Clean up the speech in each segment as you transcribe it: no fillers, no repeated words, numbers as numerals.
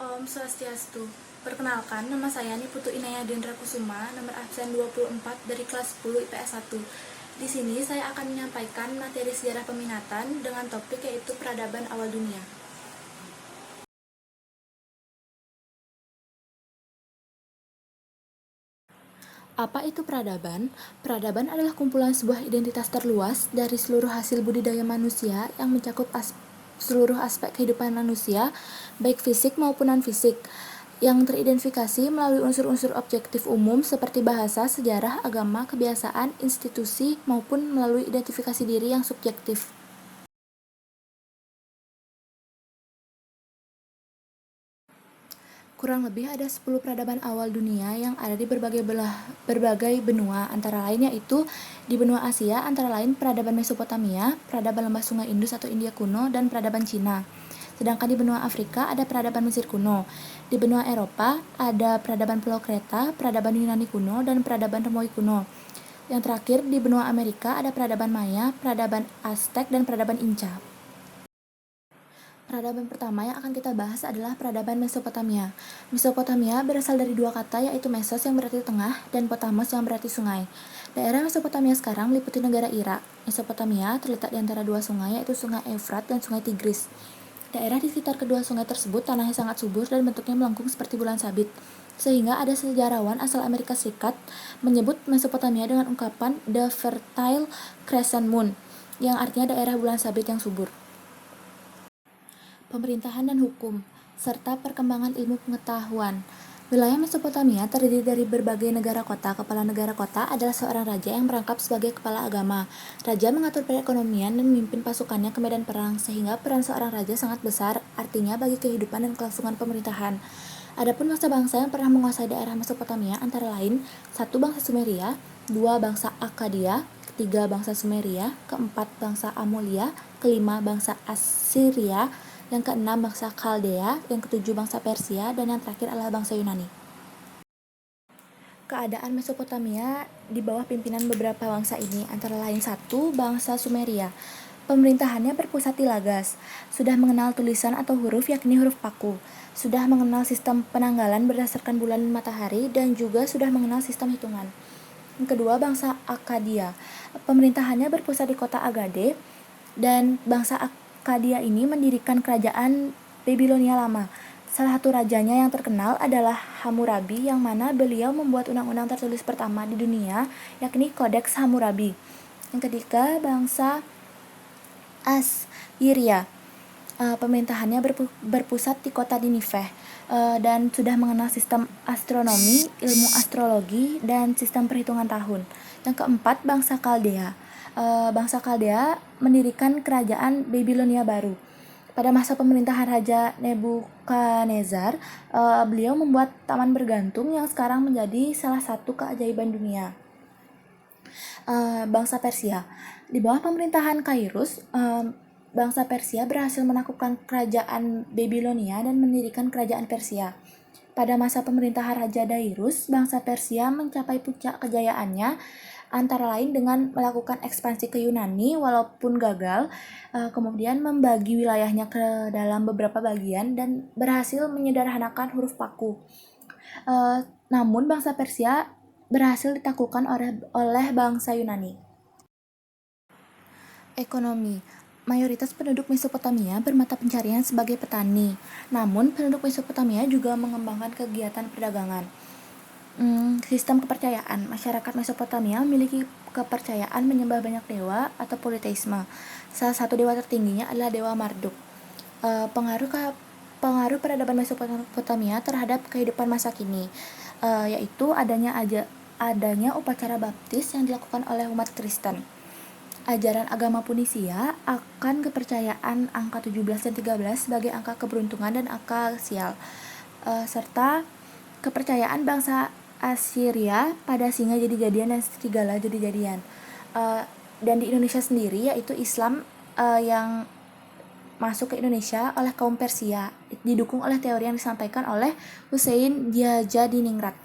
Om Swastiastu. Perkenalkan, nama saya Niputu Inaya Dendra Kusuma, nomor absen 24 dari kelas 10 IPS 1. Di sini saya akan menyampaikan materi sejarah peminatan dengan topik yaitu peradaban awal dunia. Apa itu peradaban? Peradaban adalah kumpulan sebuah identitas terluas dari seluruh hasil budidaya manusia yang mencakup seluruh aspek kehidupan manusia, baik fisik maupun non-fisik, yang teridentifikasi melalui unsur-unsur objektif umum seperti bahasa, sejarah, agama, kebiasaan, institusi, maupun melalui identifikasi diri yang subjektif. Kurang lebih ada 10 peradaban awal dunia yang ada di berbagai benua, antara lain yaitu di benua Asia, antara lain peradaban Mesopotamia, peradaban lembah sungai Indus atau India kuno, dan peradaban Cina. Sedangkan di benua Afrika ada peradaban Mesir kuno. Di benua Eropa ada peradaban Pulau Kreta, peradaban Yunani kuno, dan peradaban Romawi kuno. Yang terakhir di benua Amerika ada peradaban Maya, peradaban Aztec, dan peradaban Inca. Peradaban pertama yang akan kita bahas adalah peradaban Mesopotamia. Mesopotamia berasal dari dua kata yaitu mesos yang berarti tengah dan potamos yang berarti sungai. Daerah Mesopotamia sekarang meliputi negara Irak. Mesopotamia terletak di antara dua sungai yaitu Sungai Efrat dan Sungai Tigris. Daerah di sekitar kedua sungai tersebut tanahnya sangat subur dan bentuknya melengkung seperti bulan sabit. Sehingga ada sejarawan asal Amerika Serikat menyebut Mesopotamia dengan ungkapan The Fertile Crescent Moon, yang artinya daerah bulan sabit yang subur. Pemerintahan dan hukum, serta perkembangan ilmu pengetahuan. Wilayah Mesopotamia terdiri dari berbagai negara kota. Kepala negara kota adalah seorang raja yang merangkap sebagai kepala agama. Raja mengatur perekonomian dan memimpin pasukannya ke medan perang, sehingga peran seorang raja sangat besar, artinya bagi kehidupan dan kelangsungan pemerintahan. Adapun bangsa-bangsa yang pernah menguasai daerah Mesopotamia antara lain 1. Bangsa Sumeria, 2. Bangsa Akkadia, 3. Bangsa Sumeria, 4. Bangsa Amulia, 5. Bangsa Assyria, yang keenam bangsa Kaldea, yang ketujuh bangsa Persia, dan yang terakhir adalah bangsa Yunani. Keadaan Mesopotamia di bawah pimpinan beberapa bangsa ini antara lain 1. Bangsa Sumeria. Pemerintahannya berpusat di Lagas. Sudah mengenal tulisan atau huruf yakni huruf paku. Sudah mengenal sistem penanggalan berdasarkan bulan dan matahari dan juga sudah mengenal sistem hitungan. Yang kedua, bangsa Akkadia. Pemerintahannya berpusat di kota Agade dan bangsa Akkadia ini mendirikan kerajaan Babilonia lama. Salah satu rajanya yang terkenal adalah Hammurabi, yang mana beliau membuat undang-undang tertulis pertama di dunia, yakni Kodeks Hammurabi. Yang ketiga, bangsa Assyria. Pemerintahannya berpusat di kota Nineveh dan sudah mengenal sistem astronomi, ilmu astrologi, dan sistem perhitungan tahun. Yang keempat, bangsa Kaldea. Bangsa Kaldea mendirikan kerajaan Babilonia baru. Pada masa pemerintahan Raja Nebukadnezar, beliau membuat taman bergantung yang sekarang menjadi salah satu keajaiban dunia. Bangsa Persia. Di bawah pemerintahan Kairus, bangsa Persia berhasil menaklukkan kerajaan Babilonia dan mendirikan kerajaan Persia. Pada masa pemerintahan Raja Darius, bangsa Persia mencapai puncak kejayaannya antara lain dengan melakukan ekspansi ke Yunani walaupun gagal, kemudian membagi wilayahnya ke dalam beberapa bagian dan berhasil menyederhanakan huruf paku. Namun bangsa Persia berhasil ditaklukkan oleh bangsa Yunani. Ekonomi. Mayoritas penduduk Mesopotamia bermata pencarian sebagai petani. Namun penduduk Mesopotamia juga mengembangkan kegiatan perdagangan. Sistem kepercayaan. Masyarakat Mesopotamia memiliki kepercayaan menyembah banyak dewa atau politeisme. Salah satu dewa tertingginya adalah Dewa Marduk. Pengaruh peradaban Mesopotamia terhadap kehidupan masa kini, yaitu adanya upacara baptis yang dilakukan oleh umat Kristen. Ajaran agama Punisia akan kepercayaan angka 17 dan 13 sebagai angka keberuntungan dan angka sial, serta kepercayaan bangsa Assyria pada singa jadi-jadian dan serigala jadi-jadian. Dan di Indonesia sendiri yaitu Islam yang masuk ke Indonesia oleh kaum Persia, didukung oleh teori yang disampaikan oleh Hussein Djajadiningrat.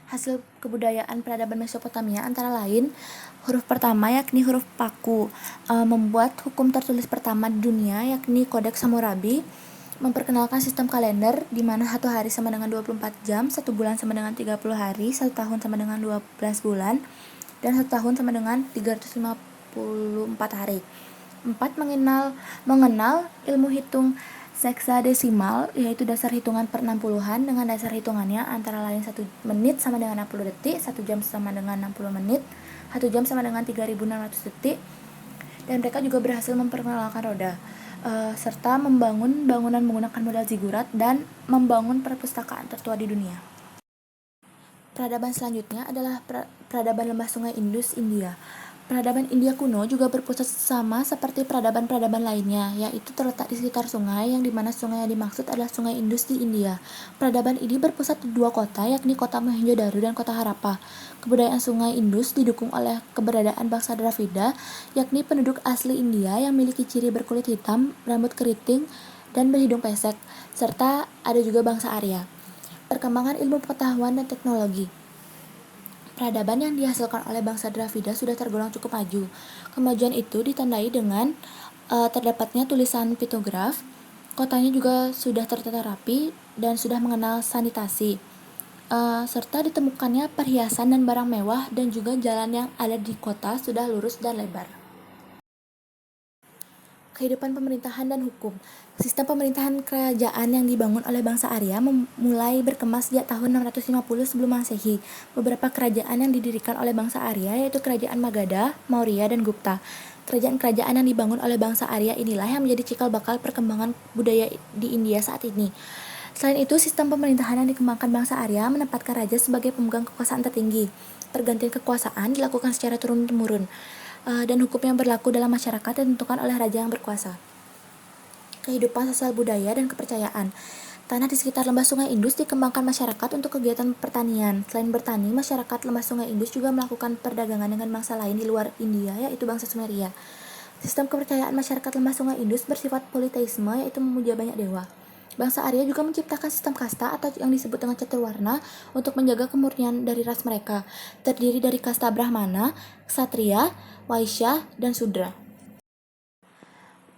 Hasil kebudayaan peradaban Mesopotamia antara lain huruf pertama yakni huruf paku, membuat hukum tertulis pertama di dunia yakni Kodeks Hammurabi, memperkenalkan sistem kalender di mana satu hari sama dengan 24 jam, satu bulan sama dengan 30 hari, satu tahun sama dengan 12 bulan, dan satu tahun sama dengan 354 hari. 4. Mengenal ilmu hitung seksadesimal, yaitu dasar hitungan per 60-an dengan dasar hitungannya antara lain 1 menit sama dengan 60 detik, 1 jam sama dengan 60 menit, 1 jam sama dengan 3.600 detik, dan mereka juga berhasil memperkenalkan roda, serta membangun bangunan menggunakan modal zigurat dan membangun perpustakaan tertua di dunia. Peradaban selanjutnya adalah peradaban lembah sungai Indus, India. Peradaban India kuno juga berpusat sama seperti peradaban-peradaban lainnya, yaitu terletak di sekitar sungai, yang dimana sungai yang dimaksud adalah sungai Indus di India. Peradaban ini berpusat di 2 kota, yakni kota Mohenjo-daro dan kota Harappa. Kebudayaan sungai Indus didukung oleh keberadaan bangsa Dravida, yakni penduduk asli India yang memiliki ciri berkulit hitam, rambut keriting, dan berhidung pesek, serta ada juga bangsa Arya. Perkembangan ilmu pengetahuan dan teknologi. Peradaban yang dihasilkan oleh bangsa Dravida sudah tergolong cukup maju. Kemajuan itu ditandai dengan terdapatnya tulisan piktograf, kotanya juga sudah tertata rapi dan sudah mengenal sanitasi, serta ditemukannya perhiasan dan barang mewah, dan juga jalan yang ada di kota sudah lurus dan lebar. Kehidupan pemerintahan dan hukum. Sistem pemerintahan kerajaan yang dibangun oleh bangsa Arya mulai berkembang sejak tahun 650 sebelum Masehi. Beberapa kerajaan yang didirikan oleh bangsa Arya yaitu Kerajaan Magadha, Maurya, dan Gupta. Kerajaan-kerajaan yang dibangun oleh bangsa Arya inilah yang menjadi cikal bakal perkembangan budaya di India saat ini. Selain itu, sistem pemerintahan yang dikembangkan bangsa Arya menempatkan raja sebagai pemegang kekuasaan tertinggi. Pergantian kekuasaan dilakukan secara turun-temurun, dan hukum yang berlaku dalam masyarakat ditentukan oleh raja yang berkuasa. Kehidupan sosial budaya dan kepercayaan. Tanah di sekitar lembah sungai Indus dikembangkan masyarakat untuk kegiatan pertanian. Selain bertani, masyarakat lembah sungai Indus juga melakukan perdagangan dengan bangsa lain di luar India, yaitu bangsa Sumeria. Sistem kepercayaan masyarakat lembah sungai Indus bersifat politeisme, yaitu memuja banyak dewa. Bangsa Arya juga menciptakan sistem kasta atau yang disebut dengan caturwarna untuk menjaga kemurnian dari ras mereka, terdiri dari kasta Brahmana, Ksatria, Waisya, dan Sudra.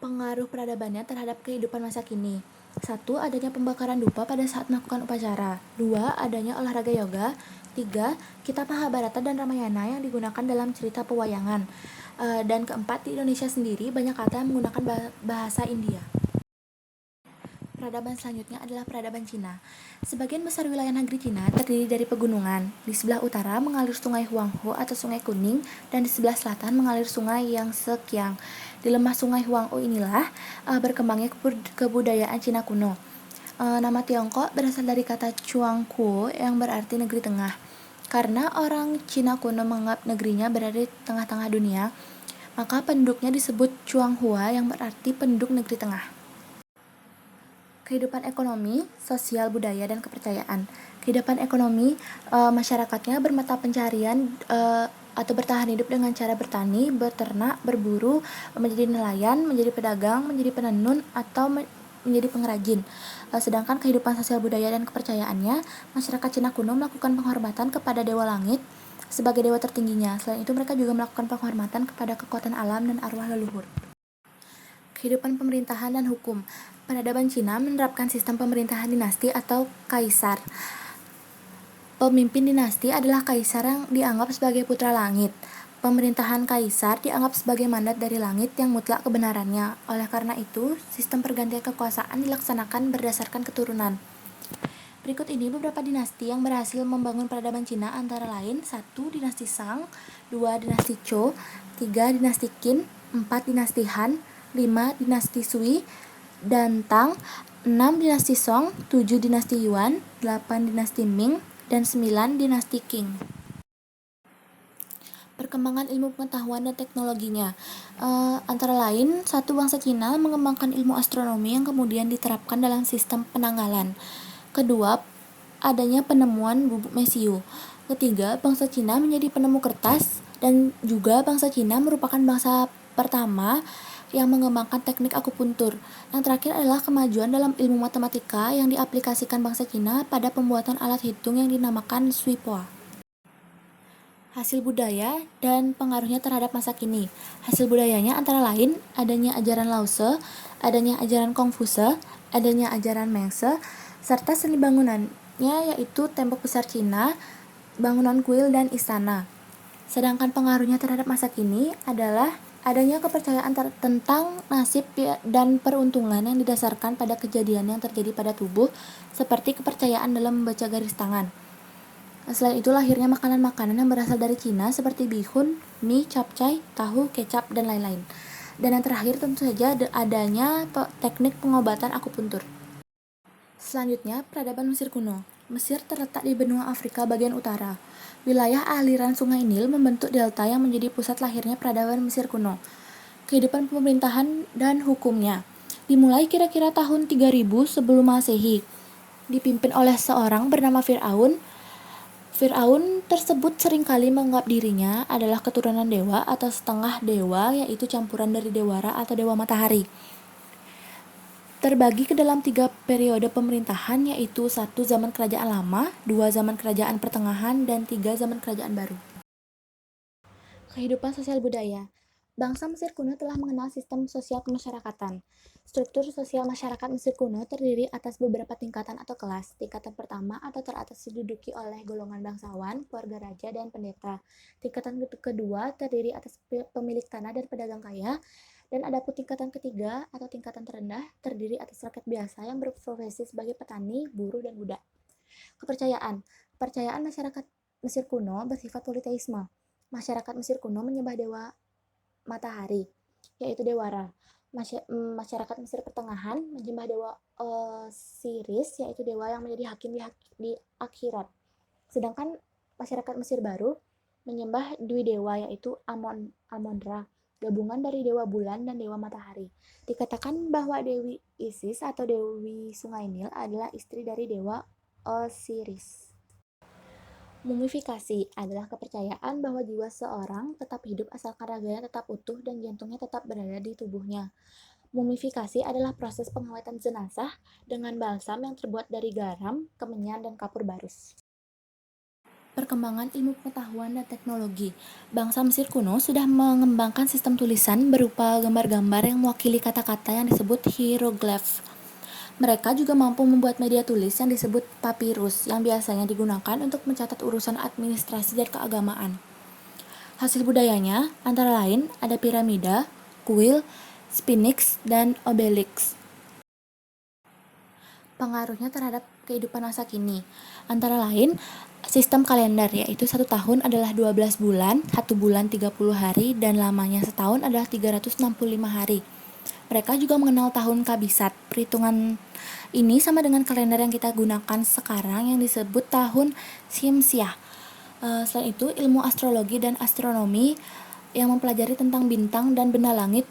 Pengaruh peradabannya terhadap kehidupan masa kini. 1. Adanya pembakaran dupa pada saat melakukan upacara. 2. Adanya olahraga yoga. 3. Kitab Mahabharata dan Ramayana yang digunakan dalam cerita pewayangan. Dan keempat, di Indonesia sendiri banyak kata yang menggunakan bahasa India. Peradaban selanjutnya adalah peradaban Cina. Sebagian besar wilayah negeri Cina terdiri dari pegunungan. Di sebelah utara mengalir sungai Huanghe atau Sungai Kuning, dan di sebelah selatan mengalir sungai Yangtze Kiang. Di lembah sungai Huanghe inilah berkembangnya kebudayaan Cina kuno. Nama Tiongkok berasal dari kata Chuangkuo yang berarti negeri tengah. Karena orang Cina kuno menganggap negerinya berada di tengah-tengah dunia, maka penduduknya disebut Chuanghua yang berarti penduduk negeri tengah. Kehidupan ekonomi, sosial, budaya, dan kepercayaan. Kehidupan ekonomi, masyarakatnya bermata pencarian atau bertahan hidup dengan cara bertani, beternak, berburu, menjadi nelayan, menjadi pedagang, menjadi penenun, atau menjadi pengrajin. Sedangkan kehidupan sosial, budaya, dan kepercayaannya, masyarakat Cina kuno melakukan penghormatan kepada Dewa Langit sebagai dewa tertingginya. Selain itu, mereka juga melakukan penghormatan kepada kekuatan alam dan arwah leluhur. Kehidupan pemerintahan dan hukum. Peradaban Cina menerapkan sistem pemerintahan dinasti atau kaisar. Pemimpin dinasti adalah kaisar yang dianggap sebagai putra langit. Pemerintahan kaisar dianggap sebagai mandat dari langit yang mutlak kebenarannya. Oleh karena itu, sistem pergantian kekuasaan dilaksanakan berdasarkan keturunan. Berikut ini beberapa dinasti yang berhasil membangun peradaban Cina, antara lain 1. Dinasti Shang, 2. Dinasti Zhou, 3. Dinasti Qin, 4. Dinasti Han, 5. Dinasti Sui dan Tang, 6. Dinasti Song, 7. Dinasti Yuan, 8. Dinasti Ming, dan 9. Dinasti Qing. Perkembangan ilmu pengetahuan dan teknologinya. Antara lain, 1. Bangsa Cina mengembangkan ilmu astronomi yang kemudian diterapkan dalam sistem penanggalan. Kedua, adanya penemuan bubuk mesiu. Ketiga, bangsa Cina menjadi penemu kertas, dan juga bangsa Cina merupakan bangsa pertama yang mengembangkan teknik akupuntur. Yang terakhir adalah kemajuan dalam ilmu matematika yang diaplikasikan bangsa Cina pada pembuatan alat hitung yang dinamakan Suipoa. Hasil budaya dan pengaruhnya terhadap masa kini. Hasil budayanya antara lain adanya ajaran Lao Tse, adanya ajaran Kongfuce, adanya ajaran Mengse, serta seni bangunannya yaitu tembok besar Cina, bangunan kuil, dan istana. Sedangkan pengaruhnya terhadap masa kini adalah adanya kepercayaan tentang nasib dan peruntungan yang didasarkan pada kejadian yang terjadi pada tubuh, seperti kepercayaan dalam membaca garis tangan. Selain itu, lahirnya makanan-makanan yang berasal dari Cina seperti bihun, mie, capcay, tahu, kecap, dan lain-lain. Dan yang terakhir tentu saja adanya teknik pengobatan akupuntur. Selanjutnya, peradaban Mesir kuno. Mesir terletak di benua Afrika bagian utara. Wilayah aliran Sungai Nil membentuk delta yang menjadi pusat lahirnya peradaban Mesir kuno. Kehidupan pemerintahan dan hukumnya dimulai kira-kira tahun 3000 sebelum Masehi. Dipimpin oleh seorang bernama Fir'aun. Fir'aun tersebut seringkali menganggap dirinya adalah keturunan dewa atau setengah dewa, yaitu campuran dari dewa Ra atau dewa matahari. Terbagi ke dalam 3 periode pemerintahan, yaitu 1 zaman kerajaan lama, 2 zaman kerajaan pertengahan, dan 3 zaman kerajaan baru. Kehidupan sosial budaya. Bangsa Mesir kuno telah mengenal sistem sosial kemasyarakatan. Struktur sosial masyarakat Mesir kuno terdiri atas beberapa tingkatan atau kelas. Tingkatan pertama atau teratas diduduki oleh golongan bangsawan, keluarga raja, dan pendeta. Tingkatan kedua terdiri atas pemilik tanah dan pedagang kaya. Dan adapun tingkatan ketiga atau tingkatan terendah terdiri atas rakyat biasa yang berprofesi sebagai petani, buruh, dan budak. Kepercayaan. Kepercayaan masyarakat Mesir kuno bersifat politeisme. Masyarakat Mesir kuno menyembah dewa matahari, yaitu dewa Ra. Masyarakat Mesir pertengahan menyembah dewa Osiris, yaitu dewa yang menjadi hakim di akhirat. Sedangkan masyarakat Mesir baru menyembah dwi dewa, yaitu Amon-Ra, gabungan dari dewa bulan dan dewa matahari. Dikatakan bahwa Dewi Isis atau Dewi Sungai Nil adalah istri dari dewa Osiris. Mumifikasi adalah kepercayaan bahwa jiwa seorang tetap hidup asalkan raganya tetap utuh dan jantungnya tetap berada di tubuhnya. Mumifikasi adalah proses pengawatan jenazah dengan balsam yang terbuat dari garam, kemenyan, dan kapur barus. Perkembangan ilmu pengetahuan dan teknologi. Bangsa Mesir kuno sudah mengembangkan sistem tulisan berupa gambar-gambar yang mewakili kata-kata yang disebut hieroglif. Mereka juga mampu membuat media tulis yang disebut papirus, yang biasanya digunakan untuk mencatat urusan administrasi dan keagamaan. Hasil budayanya antara lain ada piramida, kuil, sphinx, dan obelix. Pengaruhnya terhadap kehidupan masa kini antara lain sistem kalender, yaitu 1 tahun adalah 12 bulan, 1 bulan 30 hari, dan lamanya setahun adalah 365 hari. Mereka juga mengenal tahun kabisat. Perhitungan ini sama dengan kalender yang kita gunakan sekarang yang disebut tahun Syamsiah. Selain itu, ilmu astrologi dan astronomi yang mempelajari tentang bintang dan benda langit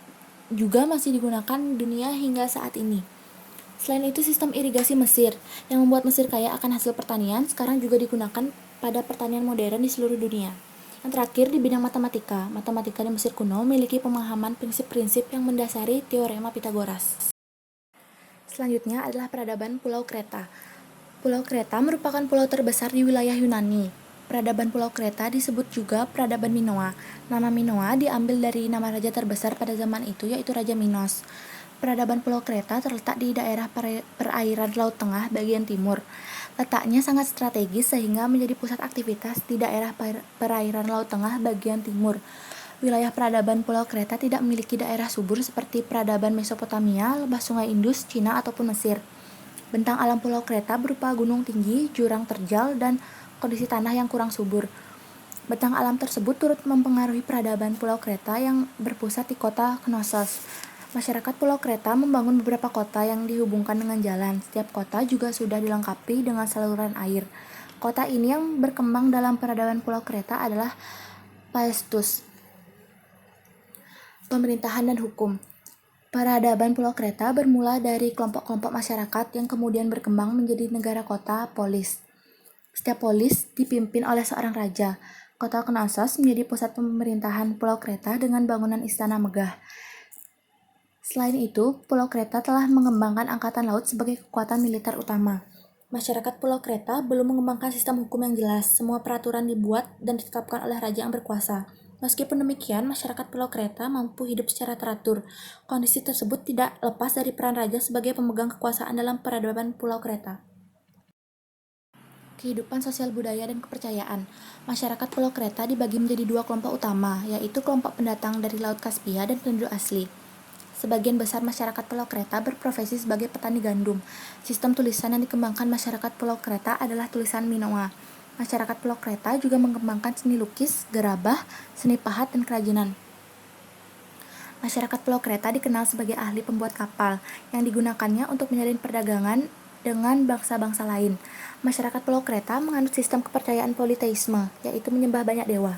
juga masih digunakan dunia hingga saat ini. Selain itu, sistem irigasi Mesir yang membuat Mesir kaya akan hasil pertanian sekarang juga digunakan pada pertanian modern di seluruh dunia. Yang terakhir, di bidang matematika. Matematika di Mesir kuno memiliki pemahaman prinsip-prinsip yang mendasari teorema Pitagoras. Selanjutnya adalah peradaban Pulau Kreta. Pulau Kreta merupakan pulau terbesar di wilayah Yunani. Peradaban Pulau Kreta disebut juga peradaban Minoa. Nama Minoa diambil dari nama raja terbesar pada zaman itu, yaitu Raja Minos. Peradaban Pulau Kreta terletak di daerah perairan Laut Tengah bagian timur. Letaknya sangat strategis sehingga menjadi pusat aktivitas di daerah perairan Laut Tengah bagian timur. Wilayah peradaban Pulau Kreta tidak memiliki daerah subur seperti peradaban Mesopotamia, lembah Sungai Indus, Cina, ataupun Mesir. Bentang alam Pulau Kreta berupa gunung tinggi, jurang terjal, dan kondisi tanah yang kurang subur. Bentang alam tersebut turut mempengaruhi peradaban Pulau Kreta yang berpusat di kota Knossos. Masyarakat Pulau Kreta membangun beberapa kota yang dihubungkan dengan jalan. Setiap kota juga sudah dilengkapi dengan saluran air. Kota ini yang berkembang dalam peradaban Pulau Kreta adalah Paestus. Pemerintahan dan hukum. Peradaban Pulau Kreta bermula dari kelompok-kelompok masyarakat yang kemudian berkembang menjadi negara kota polis. Setiap polis dipimpin oleh seorang raja. Kota Knossos menjadi pusat pemerintahan Pulau Kreta dengan bangunan istana megah. Selain itu, Pulau Kreta telah mengembangkan angkatan laut sebagai kekuatan militer utama. Masyarakat Pulau Kreta belum mengembangkan sistem hukum yang jelas. Semua peraturan dibuat dan ditetapkan oleh raja yang berkuasa. Meskipun demikian, masyarakat Pulau Kreta mampu hidup secara teratur. Kondisi tersebut tidak lepas dari peran raja sebagai pemegang kekuasaan dalam peradaban Pulau Kreta. Kehidupan sosial budaya dan kepercayaan. Masyarakat Pulau Kreta dibagi menjadi dua kelompok utama, yaitu kelompok pendatang dari Laut Kaspia dan penduduk asli. Sebagian besar masyarakat Pulau Kreta berprofesi sebagai petani gandum. Sistem tulisan yang dikembangkan masyarakat Pulau Kreta adalah tulisan Minoa. Masyarakat Pulau Kreta juga mengembangkan seni lukis, gerabah, seni pahat, dan kerajinan. Masyarakat Pulau Kreta dikenal sebagai ahli pembuat kapal, yang digunakannya untuk menjalin perdagangan dengan bangsa-bangsa lain. Masyarakat Pulau Kreta menganut sistem kepercayaan politeisme, yaitu menyembah banyak dewa.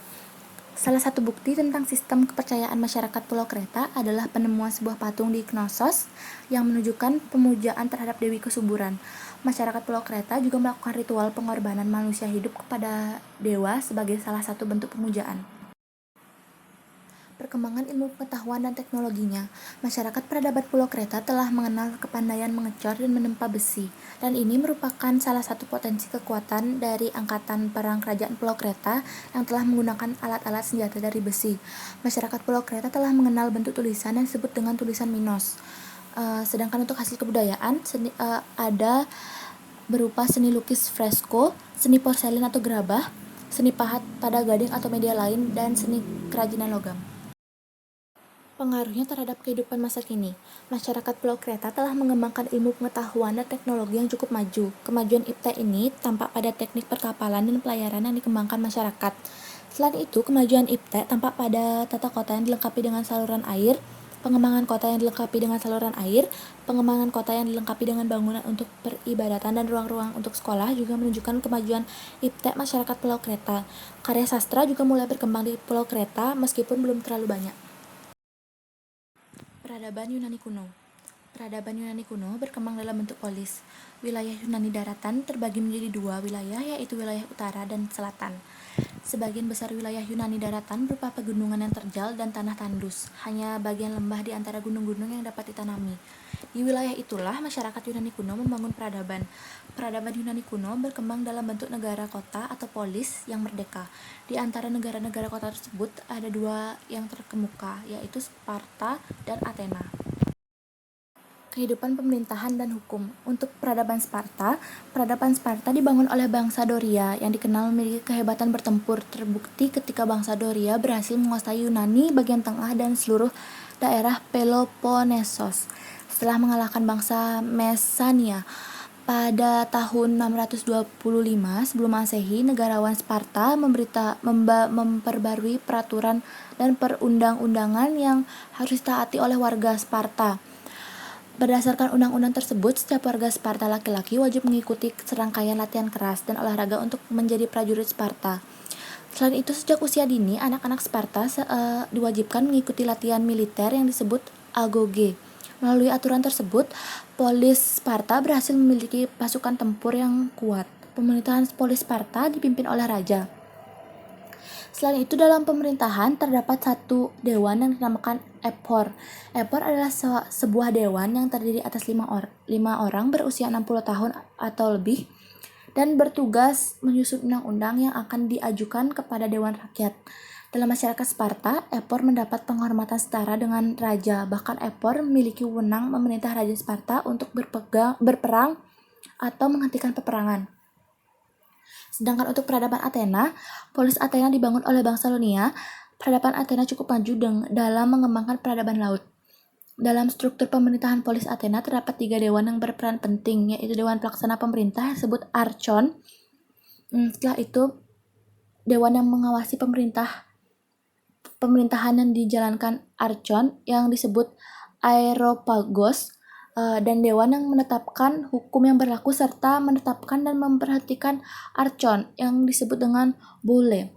Salah satu bukti tentang sistem kepercayaan masyarakat Pulau Kreta adalah penemuan sebuah patung di Knossos yang menunjukkan pemujaan terhadap Dewi Kesuburan. Masyarakat Pulau Kreta juga melakukan ritual pengorbanan manusia hidup kepada dewa sebagai salah satu bentuk pemujaan. Perkembangan ilmu pengetahuan dan teknologinya. Masyarakat peradaban Pulau Kreta telah mengenal kepandaian mengecor dan menempa besi, dan ini merupakan salah satu potensi kekuatan dari angkatan perang kerajaan Pulau Kreta yang telah menggunakan alat-alat senjata dari besi. Masyarakat Pulau Kreta telah mengenal bentuk tulisan yang disebut dengan tulisan Minos. Sedangkan untuk hasil kebudayaan ada berupa seni lukis fresko, seni porselin atau gerabah, seni pahat pada gading atau media lain, dan seni kerajinan logam. Pengaruhnya terhadap kehidupan masa kini. Masyarakat Pulau Kreta telah mengembangkan ilmu pengetahuan dan teknologi yang cukup maju. Kemajuan IPTEK ini tampak pada teknik perkapalan dan pelayaran yang dikembangkan masyarakat. Selain itu, kemajuan IPTEK tampak pada tata kota yang dilengkapi dengan saluran air, pengembangan kota yang dilengkapi dengan saluran air, pengembangan kota yang dilengkapi dengan bangunan untuk peribadatan dan ruang-ruang untuk sekolah juga menunjukkan kemajuan IPTEK masyarakat Pulau Kreta. Karya sastra juga mulai berkembang di Pulau Kreta meskipun belum terlalu banyak. Peradaban Yunani kuno. Peradaban Yunani kuno berkembang dalam bentuk polis. Wilayah Yunani daratan terbagi menjadi dua wilayah, yaitu wilayah utara dan selatan. Sebagian besar wilayah Yunani daratan berupa pegunungan yang terjal dan tanah tandus. Hanya bagian lembah di antara gunung-gunung yang dapat ditanami. Di wilayah itulah masyarakat Yunani kuno membangun peradaban. Peradaban Yunani kuno berkembang dalam bentuk negara kota atau polis yang merdeka. Di antara negara-negara kota tersebut ada dua yang terkemuka, yaitu Sparta dan Athena. Kehidupan pemerintahan dan hukum. Untuk peradaban Sparta dibangun oleh bangsa Doria yang dikenal memiliki kehebatan bertempur. Terbukti ketika bangsa Doria berhasil menguasai Yunani bagian tengah dan seluruh daerah Peloponnesos. Setelah mengalahkan bangsa Mesania pada tahun 625 sebelum Masehi, negarawan Sparta memperbarui peraturan dan perundang-undangan yang harus ditaati oleh warga Sparta. Berdasarkan undang-undang tersebut, setiap warga Sparta laki-laki wajib mengikuti serangkaian latihan keras dan olahraga untuk menjadi prajurit Sparta. Selain itu, sejak usia dini, anak-anak Sparta diwajibkan mengikuti latihan militer yang disebut agoge. Melalui aturan tersebut, polis Sparta berhasil memiliki pasukan tempur yang kuat. Pemerintahan polis Sparta dipimpin oleh raja. Selain itu, dalam pemerintahan terdapat satu dewan yang dinamakan Ephor. Ephor adalah sebuah dewan yang terdiri atas 5 orang berusia 60 tahun atau lebih dan bertugas menyusun undang-undang yang akan diajukan kepada Dewan Rakyat. Dalam masyarakat Sparta, Ephor mendapat penghormatan setara dengan raja. Bahkan Ephor memiliki wewenang memerintah Raja Sparta untuk berperang atau menghentikan peperangan. Sedangkan untuk peradaban Athena, polis Athena dibangun oleh bangsa Ionia. Peradaban Athena cukup maju dalam mengembangkan peradaban laut. Dalam struktur pemerintahan polis Athena terdapat 3 dewan yang berperan penting, yaitu Dewan Pelaksana Pemerintah yang disebut Archon. Setelah itu, dewan yang mengawasi pemerintahan yang dijalankan Archon yang disebut Aeropagos, dan dewan yang menetapkan hukum yang berlaku serta menetapkan dan memperhatikan Archon yang disebut dengan Boule.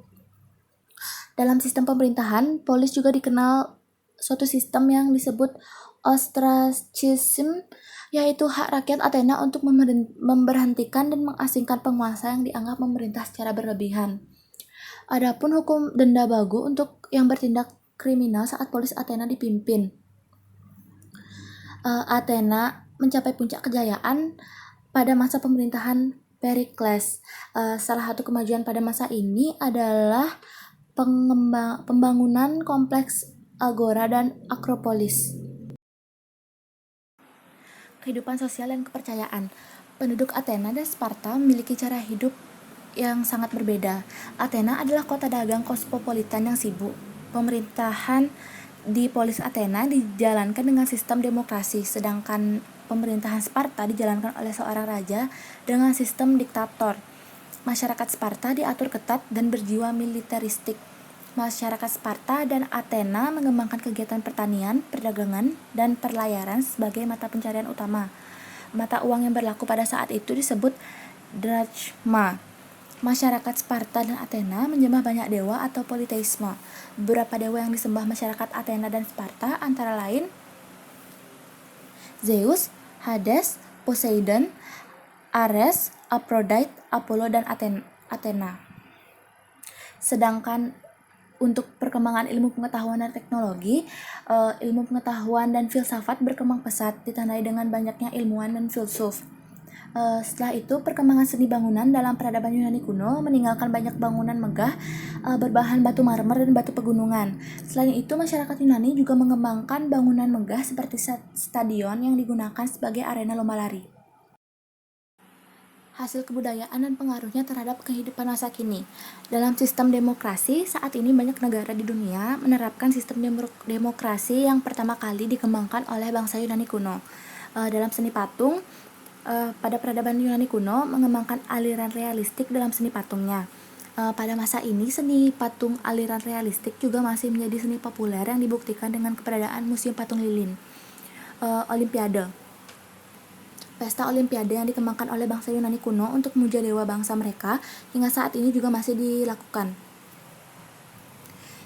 Dalam sistem pemerintahan, polis juga dikenal suatu sistem yang disebut ostracism, yaitu hak rakyat Athena untuk memberhentikan dan mengasingkan penguasa yang dianggap memerintah secara berlebihan. Adapun hukum denda bagu untuk yang bertindak kriminal saat polis Athena dipimpin. Athena mencapai puncak kejayaan pada masa pemerintahan Perikles. Salah satu kemajuan pada masa ini adalah pembangunan kompleks Agora dan Akropolis. Kehidupan sosial dan kepercayaan. Penduduk Athena dan Sparta memiliki cara hidup yang sangat berbeda. Athena adalah kota dagang kosmopolitan yang sibuk. Pemerintahan di polis Athena dijalankan dengan sistem demokrasi, sedangkan pemerintahan Sparta dijalankan oleh seorang raja dengan sistem diktator. Masyarakat Sparta diatur ketat dan berjiwa militeristik. Masyarakat Sparta dan Athena mengembangkan kegiatan pertanian, perdagangan, dan perlayaran sebagai mata pencarian utama. Mata uang yang berlaku pada saat itu disebut drachma. Masyarakat Sparta dan Athena menyembah banyak dewa atau politeisme. Beberapa dewa yang disembah masyarakat Athena dan Sparta antara lain Zeus, Hades, Poseidon, Ares, Aphrodite, Apollo, dan Athena. Sedangkan untuk perkembangan ilmu pengetahuan dan teknologi, ilmu pengetahuan dan filsafat berkembang pesat, ditandai dengan banyaknya ilmuwan dan filsuf. Setelah itu, perkembangan seni bangunan dalam peradaban Yunani kuno meninggalkan banyak bangunan megah berbahan batu marmer dan batu pegunungan. Selain itu, masyarakat Yunani juga mengembangkan bangunan megah seperti stadion yang digunakan sebagai arena lomba lari. Hasil kebudayaan dan pengaruhnya terhadap kehidupan masa kini. Dalam sistem demokrasi, saat ini banyak negara di dunia menerapkan sistem demokrasi yang pertama kali dikembangkan oleh bangsa Yunani kuno. Dalam seni patung, pada peradaban Yunani kuno mengembangkan aliran realistik dalam seni patungnya. Pada masa ini, seni patung aliran realistik juga masih menjadi seni populer yang dibuktikan dengan keberadaan Museum Patung Lilin. Olimpiade. Pesta Olimpiade yang dikembangkan oleh bangsa Yunani kuno untuk memuja dewa bangsa mereka hingga saat ini juga masih dilakukan.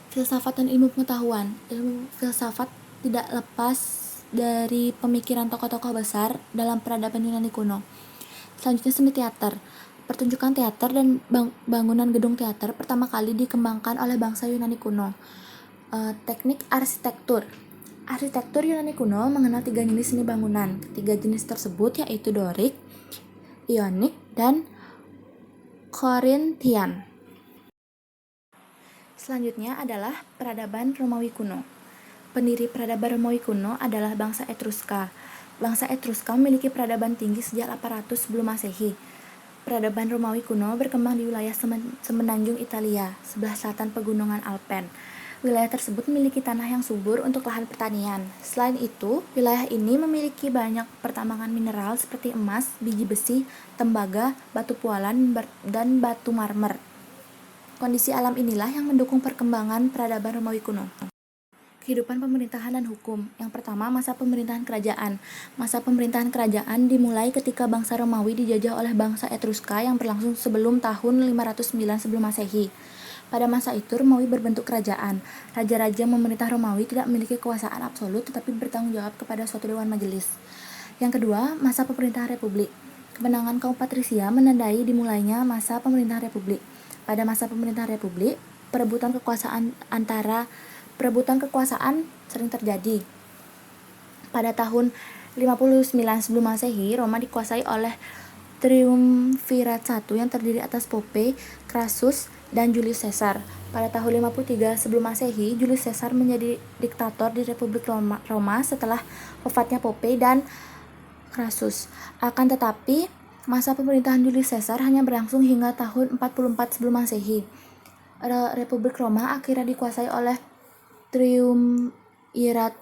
Filsafat dan ilmu pengetahuan. Ilmu filsafat tidak lepas dari pemikiran tokoh-tokoh besar dalam peradaban Yunani kuno. Selanjutnya seni teater. Pertunjukan teater dan bangunan gedung teater pertama kali dikembangkan oleh bangsa Yunani kuno. Teknik arsitektur. Arsitektur Yunani kuno mengenal 3 jenis seni bangunan. 3 jenis tersebut yaitu Dorik, Ionik, dan Korintian. Selanjutnya adalah peradaban Romawi kuno. Pendiri peradaban Romawi kuno adalah bangsa Etruska. Bangsa Etruska memiliki peradaban tinggi sejak 800 sebelum Masehi. Peradaban Romawi kuno berkembang di wilayah semenanjung Italia, sebelah selatan pegunungan Alpen. Wilayah tersebut memiliki tanah yang subur untuk lahan pertanian. Selain itu, wilayah ini memiliki banyak pertambangan mineral seperti emas, biji besi, tembaga, batu pualan, dan batu marmer. Kondisi alam inilah yang mendukung perkembangan peradaban Romawi kuno. Kehidupan pemerintahan dan hukum. Yang pertama, masa pemerintahan kerajaan. Masa pemerintahan kerajaan dimulai ketika bangsa Romawi dijajah oleh bangsa Etruska yang berlangsung sebelum tahun 509 sebelum Masehi. Pada masa itu, Romawi berbentuk kerajaan. Raja-raja memerintah Romawi tidak memiliki kekuasaan absolut tetapi bertanggung jawab kepada suatu dewan majelis. Yang kedua, masa pemerintahan republik. Kemenangan kaum patrisia menandai dimulainya masa pemerintahan republik. Pada masa pemerintahan republik, perebutan kekuasaan sering terjadi. Pada tahun 59 sebelum Masehi, Roma dikuasai oleh Triumvirat I yang terdiri atas Pompei, Crassus, dan Julius Caesar. Pada tahun 53 sebelum Masehi, Julius Caesar menjadi diktator di Republik Roma setelah wafatnya Pompei dan Crassus. Akan tetapi, masa pemerintahan Julius Caesar hanya berlangsung hingga tahun 44 sebelum Masehi. Republik Roma akhirnya dikuasai oleh Triumvirat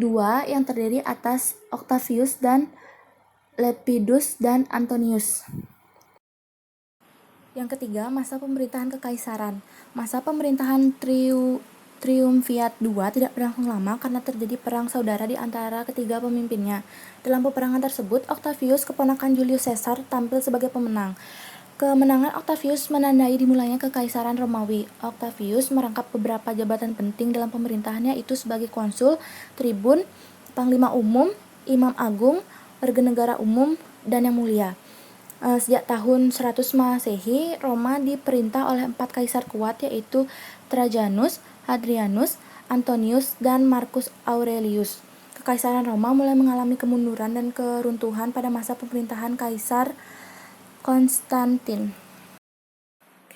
II yang terdiri atas Octavius dan Lepidus dan Antonius. Yang ketiga, masa pemerintahan kekaisaran. Masa pemerintahan Triumvirat II tidak berlangsung lama karena terjadi perang saudara di antara ketiga pemimpinnya. Dalam peperangan tersebut, Octavius, keponakan Julius Caesar, tampil sebagai pemenang. Kemenangan Octavius menandai dimulainya kekaisaran Romawi. Octavius merangkap beberapa jabatan penting dalam pemerintahannya, yaitu sebagai konsul, tribun, panglima umum, imam agung, warga negara umum, dan yang mulia. Sejak tahun 100 Masehi, Roma diperintah oleh 4 kaisar kuat, yaitu Trajanus, Hadrianus, Antonius, dan Marcus Aurelius. Kekaisaran Roma mulai mengalami kemunduran dan keruntuhan pada masa pemerintahan Kaisar Konstantin.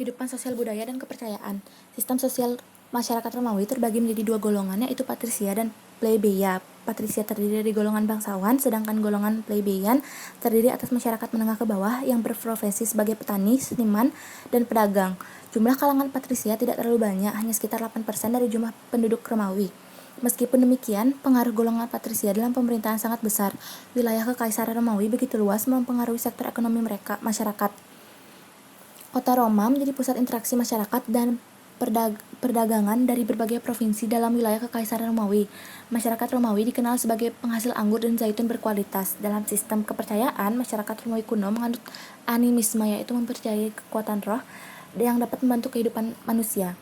Kehidupan sosial budaya dan kepercayaan. Sistem sosial masyarakat Romawi terbagi menjadi dua golongan, yaitu patrisia dan plebeia. Patrisia terdiri dari golongan bangsawan, sedangkan golongan plebeian terdiri atas masyarakat menengah ke bawah yang berprofesi sebagai petani, seniman, dan pedagang. Jumlah kalangan patrisia tidak terlalu banyak, hanya sekitar 8% dari jumlah penduduk Romawi. Meskipun demikian, pengaruh golongan patrisia dalam pemerintahan sangat besar. Wilayah Kekaisaran Romawi begitu luas mempengaruhi sektor ekonomi masyarakat. Kota Roma menjadi pusat interaksi masyarakat dan perdagangan dari berbagai provinsi dalam wilayah Kekaisaran Romawi. Masyarakat Romawi dikenal sebagai penghasil anggur dan zaitun berkualitas. Dalam sistem kepercayaan, masyarakat Romawi kuno menganut animisme, yaitu mempercayai kekuatan roh yang dapat membantu kehidupan manusia.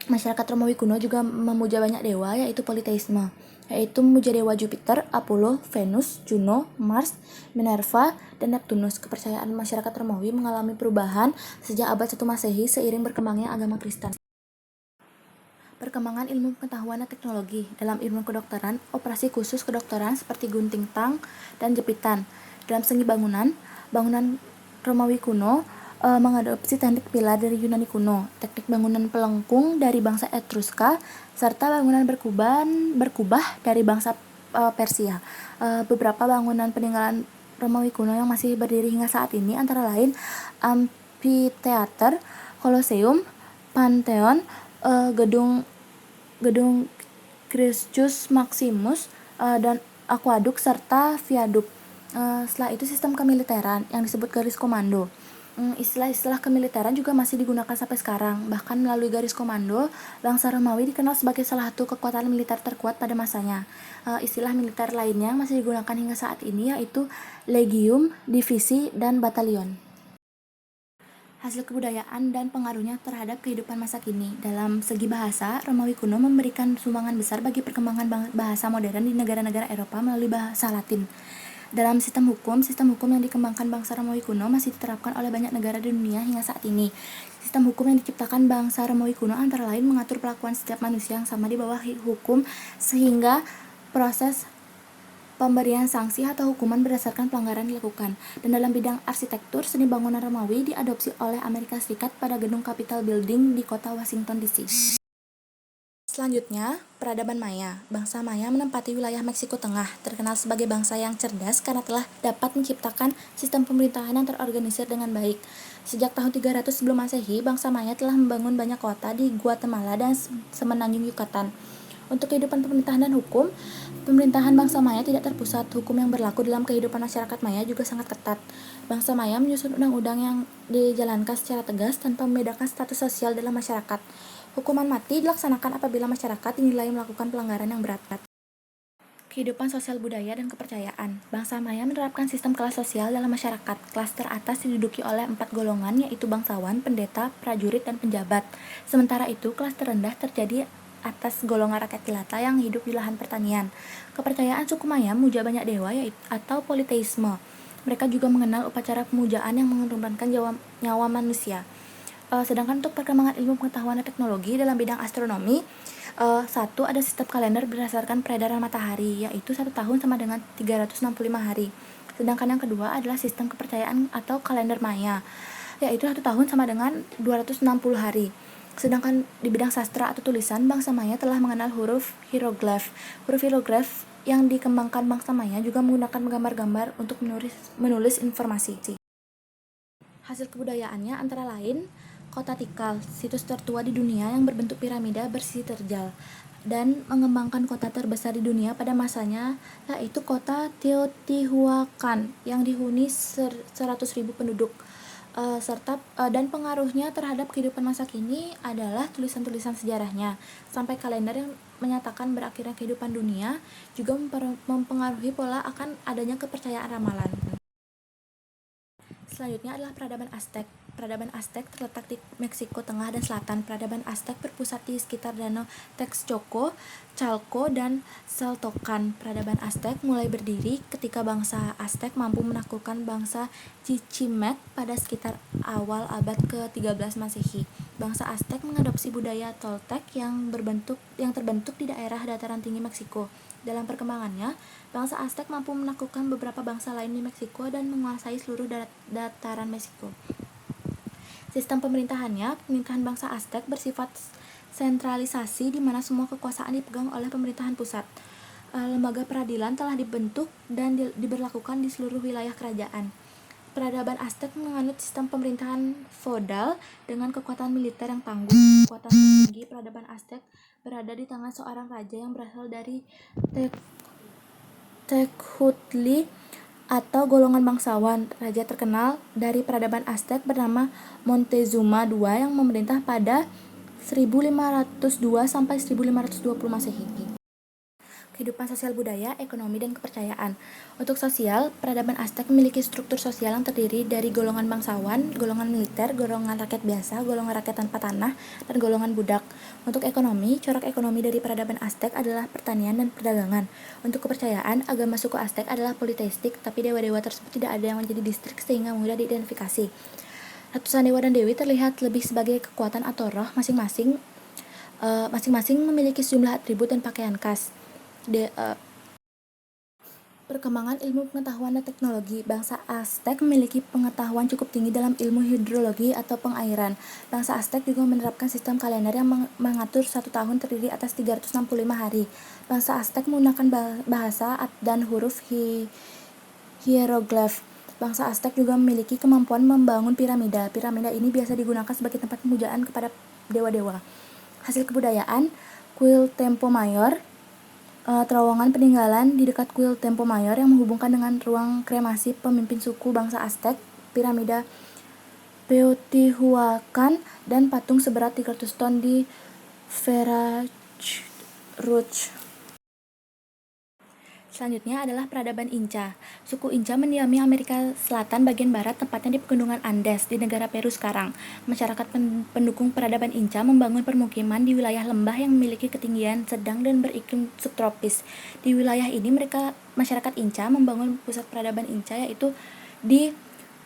Masyarakat Romawi kuno juga memuja banyak dewa, yaitu politeisme, yaitu memuja dewa Jupiter, Apollo, Venus, Juno, Mars, Minerva, dan Neptunus. Kepercayaan masyarakat Romawi mengalami perubahan sejak abad 1 Masehi seiring berkembangnya agama Kristen. Perkembangan ilmu pengetahuan dan teknologi. Dalam ilmu kedokteran, operasi khusus kedokteran seperti gunting tang dan jepitan. Dalam seni bangunan Romawi kuno mengadopsi teknik pilar dari Yunani kuno, teknik bangunan pelengkung dari bangsa Etruska, serta bangunan berkubah dari bangsa Persia. Beberapa bangunan peninggalan Romawi kuno yang masih berdiri hingga saat ini antara lain Amphitheater, Colosseum, Pantheon, gedung Christus Maximus, dan akuaduk serta viaduk. Setelah itu sistem kemiliteran yang disebut garis komando. Istilah-istilah kemiliteran juga masih digunakan sampai sekarang. Bahkan melalui garis komando, bangsa Romawi dikenal sebagai salah satu kekuatan militer terkuat pada masanya. Istilah militer lainnya masih digunakan hingga saat ini, yaitu legium, divisi, dan batalion. Hasil kebudayaan dan pengaruhnya terhadap kehidupan masa kini. Dalam segi bahasa, Romawi kuno memberikan sumbangan besar bagi perkembangan bahasa modern di negara-negara Eropa melalui bahasa Latin. Dalam sistem hukum yang dikembangkan bangsa Romawi kuno masih diterapkan oleh banyak negara di dunia hingga saat ini. Sistem hukum yang diciptakan bangsa Romawi kuno antara lain mengatur perlakuan setiap manusia yang sama di bawah hukum, sehingga proses pemberian sanksi atau hukuman berdasarkan pelanggaran dilakukan. Dan dalam bidang arsitektur, seni bangunan Romawi diadopsi oleh Amerika Serikat pada gedung Capitol Building di kota Washington DC. Selanjutnya, peradaban Maya. Bangsa Maya menempati wilayah Meksiko Tengah, terkenal sebagai bangsa yang cerdas karena telah dapat menciptakan sistem pemerintahan yang terorganisir dengan baik. Sejak tahun 300 sebelum Masehi, bangsa Maya telah membangun banyak kota di Guatemala dan semenanjung Yucatan. Untuk kehidupan pemerintahan dan hukum, pemerintahan bangsa Maya tidak terpusat. Hukum yang berlaku dalam kehidupan masyarakat Maya juga sangat ketat. Bangsa Maya menyusun undang-undang yang dijalankan secara tegas tanpa membedakan status sosial dalam masyarakat. Hukuman mati dilaksanakan apabila masyarakat dinilai melakukan pelanggaran yang berat. Kehidupan sosial budaya dan kepercayaan. Bangsa Maya menerapkan sistem kelas sosial dalam masyarakat. Kelas teratas diduduki oleh 4 golongan, yaitu bangsawan, pendeta, prajurit, dan penjabat. Sementara itu, kelas terendah terjadi atas golongan rakyat jelata yang hidup di lahan pertanian. Kepercayaan suku Maya memuja banyak dewa atau politeisme. Mereka juga mengenal upacara pemujaan yang mengorbankan nyawa manusia. Sedangkan untuk perkembangan ilmu pengetahuan dan teknologi dalam bidang astronomi, satu, ada sistem kalender berdasarkan peredaran matahari, yaitu 1 tahun sama dengan 365 hari. Sedangkan yang kedua adalah sistem kepercayaan atau kalender Maya, yaitu 1 tahun sama dengan 260 hari. Sedangkan di bidang sastra atau tulisan, bangsa Maya telah mengenal huruf hieroglif. Huruf hieroglif yang dikembangkan bangsa Maya juga menggunakan gambar-gambar untuk menulis informasi. Hasil kebudayaannya antara lain Kota Tikal, situs tertua di dunia yang berbentuk piramida bersisi terjal, dan mengembangkan kota terbesar di dunia pada masanya, yaitu kota Teotihuacan yang dihuni 100.000 penduduk. Dan pengaruhnya terhadap kehidupan masa kini adalah tulisan-tulisan sejarahnya, sampai kalender yang menyatakan berakhirnya kehidupan dunia juga mempengaruhi pola akan adanya kepercayaan ramalan. Selanjutnya adalah peradaban Aztec. Peradaban Aztec terletak di Meksiko Tengah dan Selatan. Peradaban Aztec berpusat di sekitar Danau Texcoco, Chalco, dan Saltocan. Peradaban Aztec mulai berdiri ketika bangsa Aztec mampu menaklukkan bangsa Chichimet pada sekitar awal abad ke-13 Masehi. Bangsa Aztec mengadopsi budaya Toltec yang terbentuk di daerah dataran tinggi Meksiko. Dalam perkembangannya, bangsa Aztec mampu menaklukkan beberapa bangsa lain di Meksiko dan menguasai seluruh dataran Meksiko. Sistem pemerintahan bangsa Aztec bersifat sentralisasi di mana semua kekuasaan dipegang oleh pemerintahan pusat. Lembaga peradilan telah dibentuk dan diberlakukan di seluruh wilayah kerajaan. Peradaban Aztec menganut sistem pemerintahan feodal dengan kekuatan militer yang tangguh. Kekuatan tertinggi peradaban Aztec berada di tangan seorang raja yang berasal dari Tecutli atau golongan bangsawan. Raja terkenal dari peradaban Aztec bernama Montezuma II yang memerintah pada 1502 sampai 1520 Masehi. Kehidupan sosial budaya, ekonomi, dan kepercayaan. Untuk sosial, peradaban Aztec memiliki struktur sosial yang terdiri dari golongan bangsawan, golongan militer, golongan rakyat biasa, golongan rakyat tanpa tanah, dan golongan budak. Untuk ekonomi, corak ekonomi dari peradaban Aztec adalah pertanian dan perdagangan. Untuk kepercayaan, agama suku Aztec adalah politeistik, tapi dewa-dewa tersebut tidak ada yang menjadi distrik sehingga mudah diidentifikasi. Ratusan dewa dan dewi terlihat lebih sebagai kekuatan atau roh masing-masing memiliki sejumlah atribut dan pakaian khas. Perkembangan ilmu pengetahuan dan teknologi. Bangsa Aztec memiliki pengetahuan cukup tinggi dalam ilmu hidrologi atau pengairan. Bangsa Aztec juga menerapkan sistem kalender yang mengatur satu tahun terdiri atas 365 hari. Bangsa Aztec menggunakan bahasa dan huruf hieroglif. Bangsa Aztec juga memiliki kemampuan membangun piramida. Piramida ini biasa digunakan sebagai tempat pemujaan kepada dewa-dewa. Hasil kebudayaan, kuil Templo Mayor, terowongan peninggalan di dekat kuil Templo Mayor yang menghubungkan dengan ruang kremasi pemimpin suku bangsa Aztec, piramida Teotihuacan, dan patung seberat 300 ton di Veracruz. Selanjutnya adalah peradaban Inca. Suku Inca mendiami Amerika Selatan bagian barat, tepatnya di pegunungan Andes di negara Peru sekarang. Masyarakat pendukung peradaban Inca membangun permukiman di wilayah lembah yang memiliki ketinggian sedang dan beriklim subtropis. Di wilayah ini masyarakat Inca membangun pusat peradaban Inca yaitu di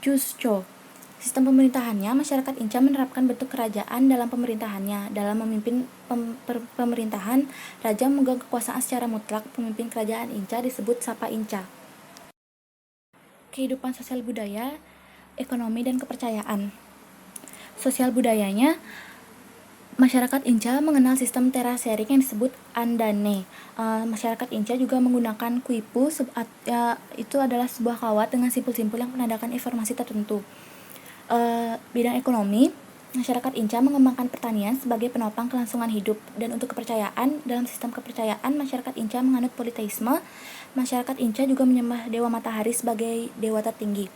Cusco. Sistem pemerintahannya, masyarakat Inca menerapkan bentuk kerajaan dalam pemerintahannya. Dalam memimpin pemerintahan, raja memegang kekuasaan secara mutlak. Pemimpin kerajaan Inca disebut Sapa Inca. Kehidupan sosial budaya, ekonomi, dan kepercayaan. Sosial budayanya, masyarakat Inca mengenal sistem terasering yang disebut Andane. Masyarakat Inca juga menggunakan kuipu, itu adalah sebuah kawat dengan simpul-simpul yang menandakan informasi tertentu. Bidang ekonomi, masyarakat Inca mengembangkan pertanian sebagai penopang kelangsungan hidup. Dan untuk kepercayaan, dalam sistem kepercayaan, masyarakat Inca menganut politeisme. Masyarakat Inca juga menyembah dewa matahari sebagai dewa tertinggi.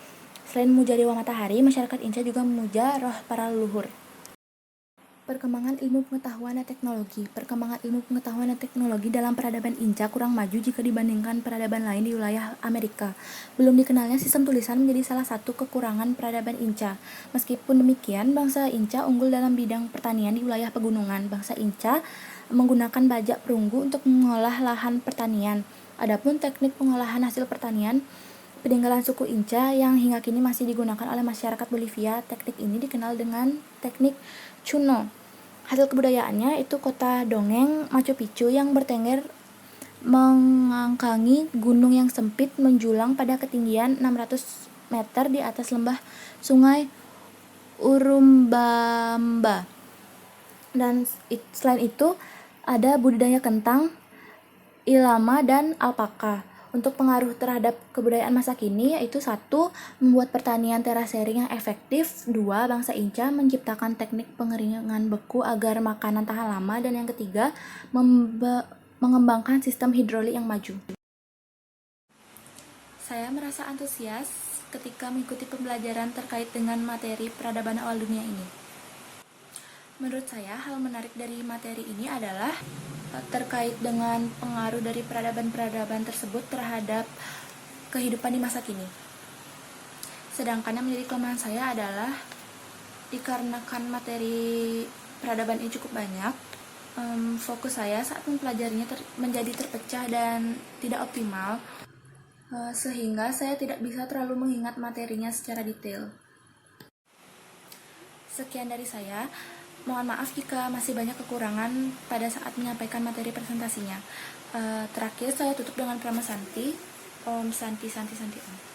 Selain memuja dewa matahari, masyarakat Inca juga memuja roh para leluhur. Perkembangan ilmu pengetahuan dan teknologi. Perkembangan ilmu pengetahuan dan teknologi dalam peradaban Inca kurang maju jika dibandingkan peradaban lain di wilayah Amerika. Belum dikenalnya sistem tulisan menjadi salah satu kekurangan peradaban Inca. Meskipun demikian, bangsa Inca unggul dalam bidang pertanian di wilayah pegunungan. Bangsa Inca menggunakan bajak perunggu untuk mengolah lahan pertanian. Adapun teknik pengolahan hasil pertanian, peninggalan suku Inca yang hingga kini masih digunakan oleh masyarakat Bolivia. Teknik ini dikenal dengan teknik Cuno. Hasil kebudayaannya itu kota dongeng Machu Picchu yang bertengger mengangkangi gunung yang sempit menjulang pada ketinggian 600 meter di atas lembah sungai Urumbamba. Dan selain itu ada budidaya kentang, ilama, dan alpaka. Untuk pengaruh terhadap kebudayaan masa kini yaitu 1. Membuat pertanian terasering yang efektif. 2. Bangsa Inca menciptakan teknik pengeringan beku agar makanan tahan lama. Dan yang ketiga, mengembangkan sistem hidrolik yang maju. Saya merasa antusias ketika mengikuti pembelajaran terkait dengan materi peradaban awal dunia ini. Menurut saya, hal menarik dari materi ini adalah terkait dengan pengaruh dari peradaban-peradaban tersebut terhadap kehidupan di masa kini. Sedangkan yang menjadi kelemahan saya adalah dikarenakan materi peradaban ini cukup banyak, fokus saya saat mempelajarinya menjadi terpecah dan tidak optimal, sehingga saya tidak bisa terlalu mengingat materinya secara detail. Sekian dari saya. Mohon maaf jika masih banyak kekurangan pada saat menyampaikan materi presentasinya. Terakhir saya tutup dengan Prama Santi. Om Santi Santi Santi Om.